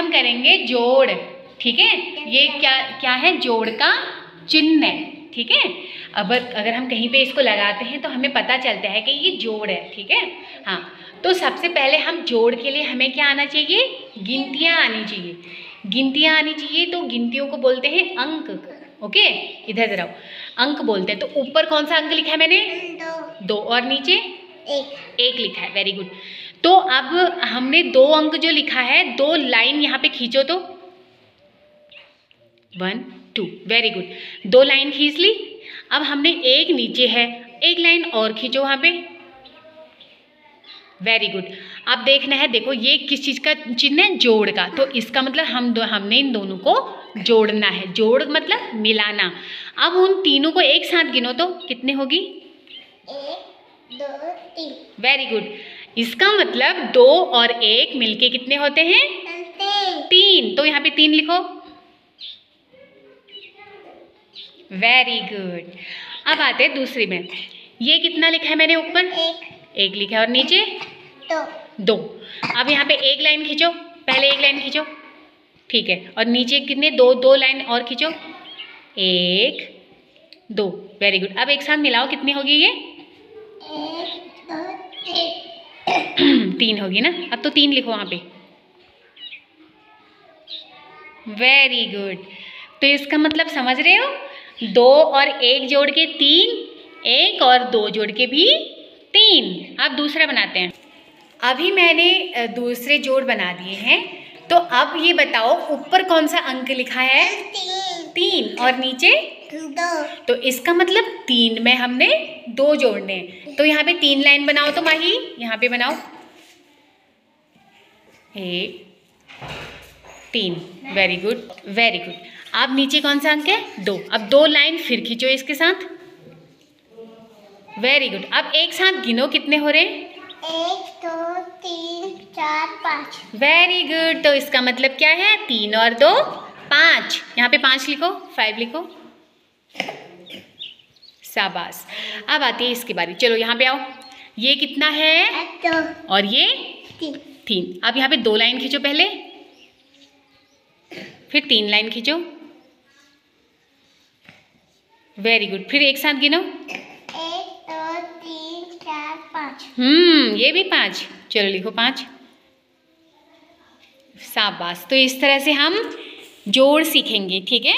हम करेंगे जोड़, ठीक है। ये क्या क्या है? जोड़ का चिन्ह है, ठीक है। अब अगर हम कहीं पे इसको लगाते हैं तो हमें पता चलता है कि ये जोड़ है, ठीक है। हाँ, तो सबसे पहले हम जोड़ के लिए हमें क्या आना चाहिए? गिनतियाँ आनी चाहिए। गिनतियाँ आनी चाहिए तो गिनतियों को बोलते हैं अंक। ओके, इधर जरा अंक बोलते हैं। तो ऊपर कौन सा अंक लिखा है मैंने? 2 और नीचे 1 लिखा है। Very good. तो अब हमने 2 अंक जो लिखा है, 2 लाइन यहाँ पे खींचो तो 1 2, वेरी गुड। 2 लाइन खींच ली। अब हमने 1 नीचे है, 1 लाइन और खींचो वहाँ पे। Very good. अब देखना है, देखो ये किस चीज़ का चिन्ह है? जोड़ का। तो इसका मतलब हमने इन दोनों को जोड़ना है। जोड़ मतलब मिलाना। अब उन तीनों को एक साथ गिनो तो कितने होगी? 1 2 3। Very good. इसका मतलब 2 और 1 मिलके कितने होते हैं? 3। तो यहाँ पे 3 लिखो। Very good. अब आते हैं दूसरी में। ये कितना लिखा है मैंने ऊपर? 1 लिखा है और नीचे 2। अब यहाँ पे 1 लाइन खींचो, पहले 1 लाइन खींचो, ठीक है। और नीचे कितने? 2 लाइन और खींचो, 1 2। Very good. अब एक साथ मिलाओ, कितनी होगी ये? 3 होगी ना। अब तो 3 लिखो वहाँ पे। Very good. तो इसका मतलब समझ रहे हो? 2 और 1 जोड़ के 3, 1 और 2 जोड़ के भी 3। अब दूसरा बनाते हैं। अभी मैंने दूसरे जोड़ बना दिए हैं। तो अब ये बताओ ऊपर कौन सा अंक लिखा है? 3 और नीचे 2। तो इसका मतलब 3 में हमने 2 जोड़ने हैं। तो यहाँ पे 3 लाइन बनाओ तो माही, यहाँ पे बनाओ 1 3। Very good, very good. अब नीचे कौन सा अंक है? 2। अब 2 लाइन फिर खींचो इसके साथ। Very good. अब एक साथ गिनो, कितने हो रहे हैं? 1 2 3 4 5। Very good. तो इसका मतलब क्या है? 3 और 2 5। यहाँ पे 5 लिखो, 5 लिखो। शाबाश। अब आती है इसकी बारी। चलो यहाँ पे आओ। ये कितना है? 2 और ये 3। अब यहाँ पे 2 लाइन खींचो पहले, फिर 3 लाइन खींचो। Very good. फिर एक साथ गिनो, 1 2 3 4 5। ये भी 5। चलो लिखो 5। शाबाश। तो इस तरह से हम जोड़ सीखेंगे, ठीक है।